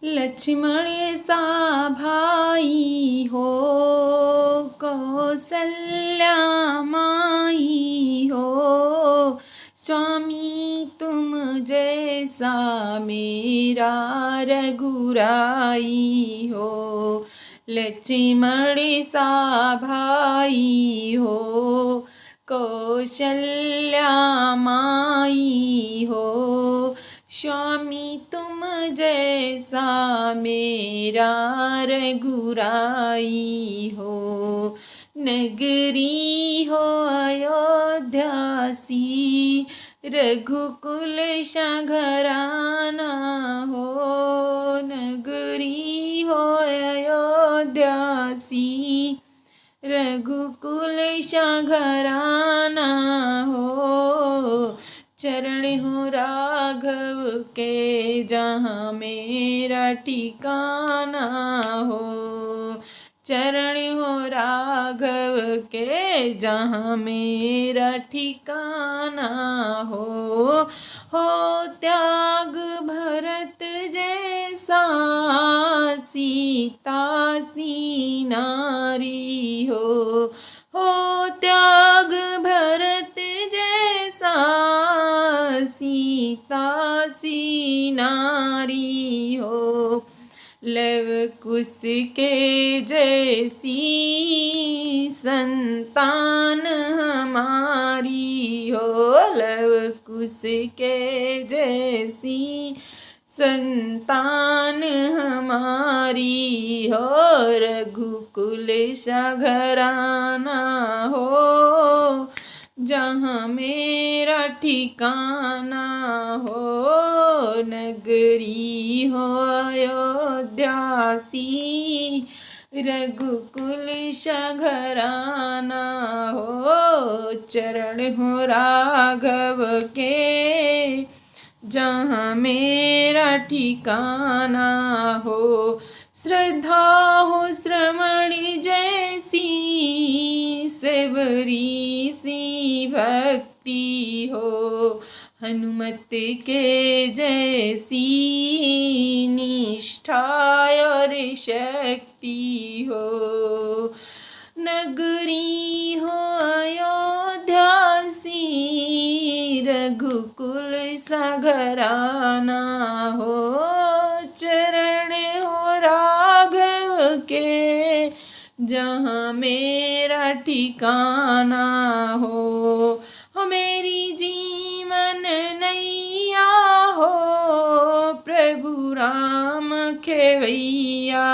लक्ष्मण सा भाई हो, कौसल्या माई हो, स्वामी तुम जैसा मेरा रघुराई हो। लक्ष्मण सा भाई हो, कौशल्या माई हो, स्वामी तुम जैसा मेरा रघुराई हो। नगरी हो अयोध्या सी, रघुकुल घराना हो। नगरी हो अयोध्या सी, रघुकुल घराना हो। चरण हो राघव के जहाँ मेरा ठिकाना हो। चरण हो राघव के जहाँ मेरा ठिकाना हो त्याग भरत जैसा सीता सी नारी हो त्याग भरत जैसा सीता सी नारी हो। लव कुश के जैसी संतान हमारी हो। लव कुश के जैसी संतान हमारी हो। रघुकुल घराना हो, जहाँ मेरा ठिकाना हो। नगरी हो अयोध्या सी, रघुकुल घराना हो। चरण हो राघव के जहाँ मेरा ठिकाना हो। श्रद्धा हो श्रमणी जैसी, सेवरी सी भक्ति हो। हनुमत के जैसी निष्ठा और शक्ति हो। नगरी हो अयोध्या सी, रघुकुल घराना हो। चरण हो राघव के जहाँ मेरा ठिकाना हो। मेरी जीवन नैया हो, प्रभु राम खेवैया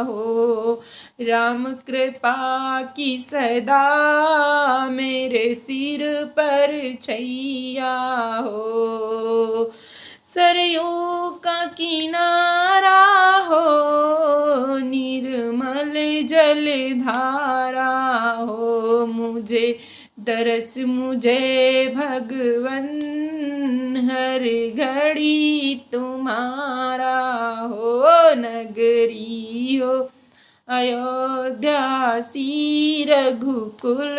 हो। राम कृपा की सदा मेरे सिर पर छैया हो। सरयू का किनारा हो, निर्मल जल धारा हो। मुझे दरस मुझे भगवन, हर घड़ी तुम्हारा हो। नगरी हो अयोध्या सी, रघुकुल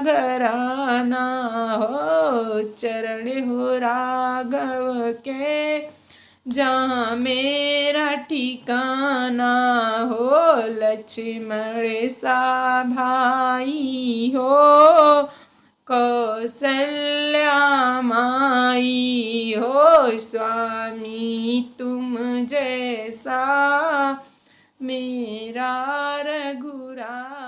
घराना हो। चरण हो राघव के जहाँ मेरा ठिकाना हो। लक्ष्मण सा भाई हो, कौसल्या माई हो। स्वामी तुम जैसा मेरा रघुराई।